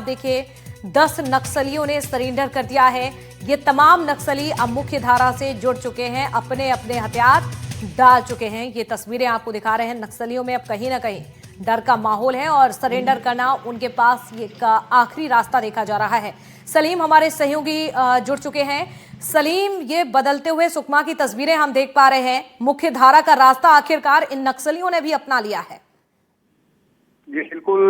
देखिए 10 नक्सलियों ने सरेंडर कर दिया है। ये तमाम नक्सली अब मुख्य धारा से जुड़ चुके हैं, अपने अपने हथियार डाल चुके हैं। ये तस्वीरें आपको दिखा रहे हैं। नक्सलियों में अब कहीं ना कहीं डर का माहौल है और सरेंडर करना उनके पास ये का आखिरी रास्ता देखा जा रहा है। सलीम हमारे सहयोगी जुड़ चुके हैं। सलीम, ये बदलते हुए सुकमा की तस्वीरें हम देख पा रहे हैं। मुख्य धारा का रास्ता आखिरकार इन नक्सलियों ने भी अपना लिया है। जी बिल्कुल,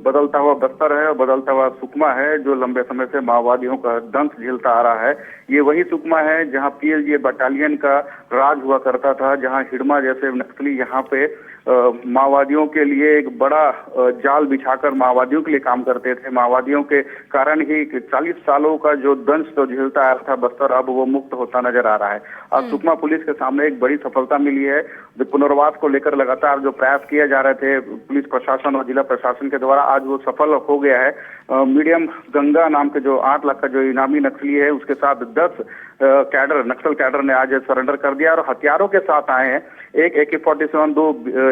बदलता हुआ बस्तर है और बदलता हुआ सुकमा है जो लंबे समय से माओवादियों का दंश झेलता आ रहा है। ये वही सुकमा है जहां पीएलजीए बटालियन का राज हुआ करता था, जहां हिडमा जैसे नक्सली यहाँ पे माओवादियों के लिए एक बड़ा जाल बिछाकर माओवादियों के लिए काम करते थे। माओवादियों के कारण ही 40 सालों का जो दंश तो झेलता आ रहा था बस्तर, अब वो मुक्त होता नजर आ रहा है। आज सुकमा पुलिस के सामने एक बड़ी सफलता मिली है। जो पुनर्वास को लेकर लगातार जो प्रयास किए जा रहे थे पुलिस प्रशासन और जिला प्रशासन के द्वारा, आज वो सफल हो गया है। मीडियम गंगा नाम के जो 8 लाख का जो इनामी नक्सली है, उसके साथ 10 नक्सल कैडर ने आज सरेंडर कर दिया और हथियारों के साथ आए हैं। एक AK-47, 2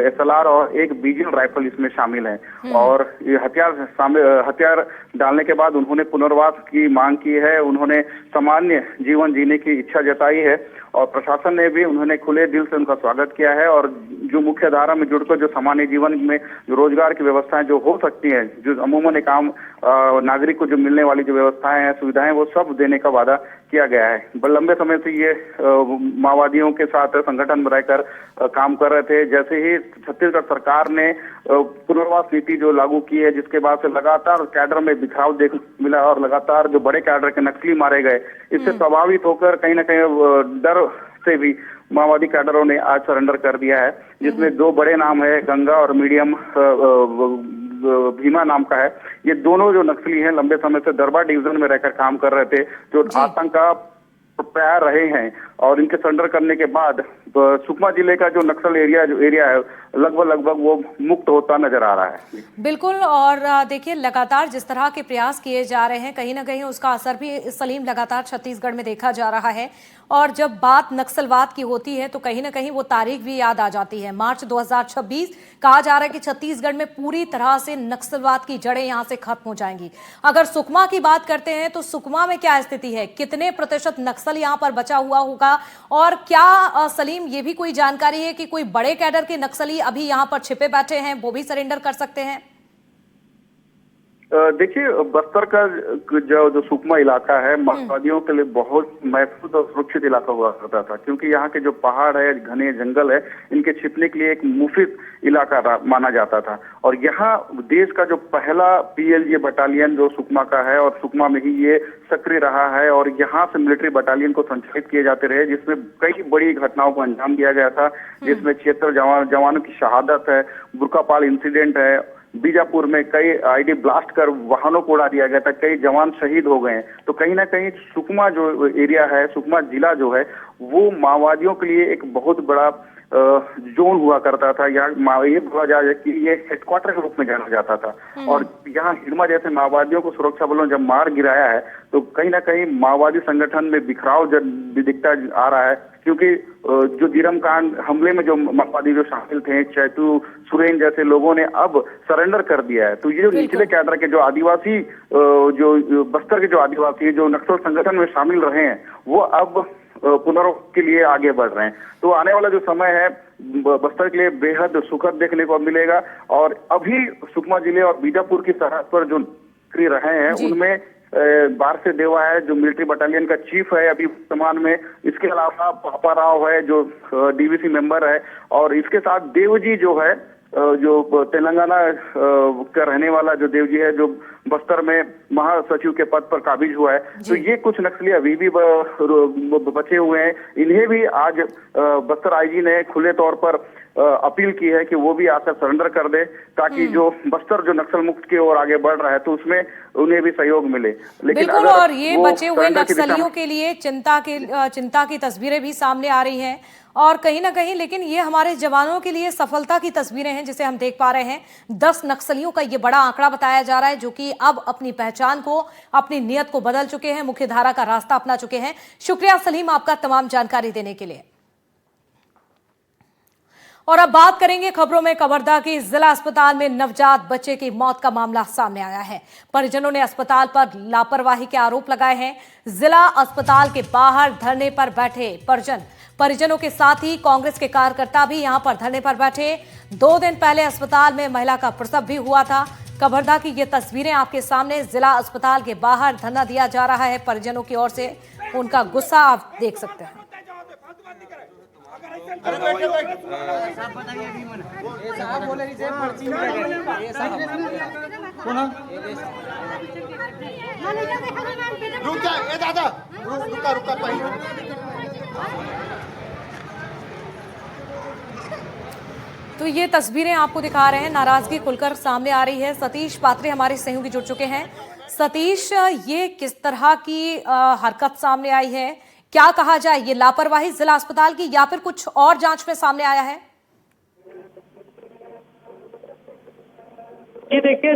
SLR और एक BGN राइफल इसमें शामिल है। और ये हथियार डालने के बाद उन्होंने पुनर्वास की मांग की है, उन्होंने सामान्य जीवन जीने की इच्छा जताई है और प्रशासन ने भी उन्होंने खुले दिल से उनका स्वागत किया है। और जो मुख्य धारा में जुड़कर जो सामान्य जीवन में जो रोजगार की व्यवस्थाएं जो हो सकती हैं, जो अमूमन एक आम नागरिक को जो मिलने वाली जो व्यवस्थाएं हैं, सुविधाएं, वो सब देने का वादा किया गया है। लंबे समय से ये माओवादियों के साथ संगठन में रहकर काम कर रहे थे। जैसे ही छत्तीसगढ़ सरकार ने पुनर्वास नीति जो लागू की है, जिसके बाद से लगातार कैडर में बिखराव देखने मिला और लगातार जो बड़े कैडर के नक्सली मारे गए, इससे प्रभावित होकर कहीं ना कहीं डर से भी माओवादी कैडरों ने आज सरेंडर कर दिया है, जिसमें 2 बड़े नाम है, गंगा और मीडियम भीमा नाम का है। ये दोनों जो नक्सली हैं लंबे समय से दरबार डिवीजन में रहकर काम कर रहे थे, जो आतंक का प्रयास रहे हैं। और इनके सरेंडर करने के बाद सुकमा जिले का जो नक्सल एरिया है लगभग वो मुक्त होता नजर आ रहा है। बिल्कुल, और देखिए लगातार जिस तरह के प्रयास किए जा रहे हैं, कहीं ना कहीं उसका असर भी सलीम लगातार छत्तीसगढ़ में देखा जा रहा है। और जब बात नक्सलवाद की होती है तो कहीं ना कहीं वो तारीख भी याद आ जाती है। मार्च 2026 कहा जा रहा है कि छत्तीसगढ़ में पूरी तरह से नक्सलवाद की जड़ें यहां से खत्म हो जाएंगी। अगर सुकमा की बात करते हैं तो सुकमा में क्या स्थिति है, कितने प्रतिशत नक्सल यहां पर बचा हुआ होगा, और क्या सलीम ये भी कोई जानकारी है कि कोई बड़े कैडर के नक्सली अभी यहां पर छिपे बैठे हैं, वो भी सरेंडर कर सकते हैं? देखिए, बस्तर का जो सुकमा इलाका है माओवादियों के लिए बहुत महफूज और सुरक्षित इलाका हुआ करता था, क्योंकि यहाँ के जो पहाड़ है, घने जंगल है, इनके छिपने के लिए एक मुफीद इलाका माना जाता था। और यहाँ देश का जो पहला पीएलजीए बटालियन जो सुकमा का है, और सुकमा में ही ये सक्रिय रहा है और यहाँ से मिलिट्री बटालियन को संचालित किए जाते रहे, जिसमें कई बड़ी घटनाओं को अंजाम दिया गया था, जिसमें 76 जवानों की शहादत है, बुरकापाल इंसिडेंट है, बीजापुर में कई आईडी ब्लास्ट कर वाहनों को उड़ा दिया गया था, कई जवान शहीद हो गए। तो कहीं ना कहीं सुकमा जो एरिया है, सुकमा जिला जो है, वो माओवादियों के लिए एक बहुत बड़ा जोन हुआ करता था। यहाँ ये बोला जाए कि ये हेडक्वार्टर के रूप में जाना जाता था। और यहाँ हिडमा जैसे माओवादियों को सुरक्षा बलों ने जब मार गिराया है तो कहीं ना कहीं माओवादी संगठन में बिखराव दिखता आ रहा है, क्योंकि जो जीरम कांड हमले में जो माओवादी जो शामिल थे, चैतू सुरेन जैसे लोगों ने अब सरेंडर कर दिया है। तो ये जो निचले कैडर के जो आदिवासी, जो बस्तर के जो आदिवासी जो नक्सल संगठन में शामिल रहे हैं, वो अब पुनर्वास के लिए आगे बढ़ रहे हैं। तो आने वाला जो समय है बस्तर के लिए बेहद सुखद देखने को मिलेगा। और अभी सुकमा जिले और बीजापुर की सरहद पर जो सक्रिय रहे हैं उनमें बारसे देवा है जो मिलिट्री बटालियन का चीफ है अभी वर्तमान में, इसके अलावा पापा राव है जो DVC मेंबर है, और इसके साथ देवजी जो है जो तेलंगाना का रहने वाला जो देवजी है, जो बस्तर में महासचिव के पद पर काबिज हुआ है। तो ये कुछ नक्सली अभी भी बचे हुए हैं। इन्हें भी आज बस्तर IG ने खुले तौर पर अपील की है कि वो भी आकर सरेंडर कर दे, ताकि जो बस्तर जो नक्सल मुक्त की ओर आगे बढ़ रहा है तो उसमें उन्हें भी सहयोग मिले। लेकिन बिल्कुल, और ये बचे हुए नक्सलियों के लिए चिंता की तस्वीरें भी सामने आ रही हैं, और कहीं ना कहीं लेकिन ये हमारे जवानों के लिए सफलता की तस्वीरें हैं जिसे हम देख पा रहे हैं। 10 नक्सलियों का ये बड़ा आंकड़ा बताया जा रहा है, जो कि अब अपनी पहचान को, अपनी नियत को बदल चुके हैं, मुख्य धारा का रास्ता अपना चुके हैं। शुक्रिया सलीम आपका तमाम जानकारी देने के लिए। और अब बात करेंगे खबरों में कवर्धा की। जिला अस्पताल में नवजात बच्चे की मौत का मामला सामने आया है। परिजनों ने अस्पताल पर लापरवाही के आरोप लगाए हैं। जिला अस्पताल के बाहर धरने पर बैठे परिजनों के साथ ही कांग्रेस के कार्यकर्ता भी यहां पर धरने पर बैठे। 2 दिन पहले अस्पताल में महिला का प्रसव भी हुआ था। कवर्धा की ये तस्वीरें आपके सामने। जिला अस्पताल के बाहर धरना दिया जा रहा है परिजनों की ओर से। उनका गुस्सा आप देख सकते हैं। रुक जा ए दादा रुका पहले। तो ये तस्वीरें आपको दिखा रहे हैं। नाराजगी खुलकर सामने आ रही है। सतीश पात्रे हमारे सहयोगी जुड़ चुके हैं। सतीश, ये किस तरह की हरकत सामने आई है? क्या कहा जाए, ये लापरवाही जिला अस्पताल की या फिर कुछ और जांच में सामने आया है? ये देखिए,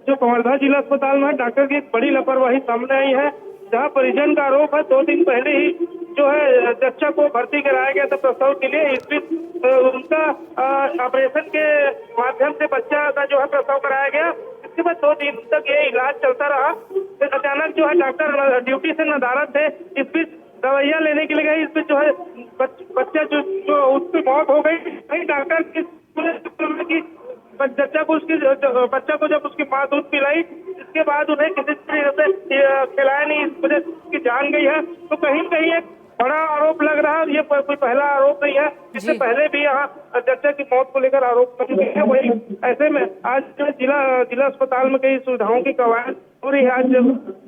जो कवर्धा जिला अस्पताल में डॉक्टर की एक बड़ी लापरवाही सामने आई है, जहां परिजन का आरोप है 2 दिन पहले ही जो है बच्चा को भर्ती कराया गया था प्रसव के लिए। इस बीच उनका ऑपरेशन के माध्यम से बच्चा का जो है प्रसव कराया गया। इसके बाद 2 दिन तक ये इलाज चलता रहा। फिर अचानक जो है डॉक्टर ड्यूटी से नदारद थे। इस बीच दवाइयां लेने के लिए गए। इस बीच जो है बच्चा जो उसकी मौत हो गई। डॉक्टर की बच्चा को जब उसकी माँ दूध पिलाई, इसके बाद उन्हें किसी तरीके से खिलाया नहीं, इस वजह से उसकी जान गई है। तो कहीं न कहीं एक बड़ा आरोप लग रहा है। ये कोई पहला आरोप नहीं है। इससे पहले भी यहाँ बच्चा की मौत को लेकर आरोप लगे हैं। वही ऐसे में आज जो जिला अस्पताल में कई सुविधाओं की कवायद हो रही है। आज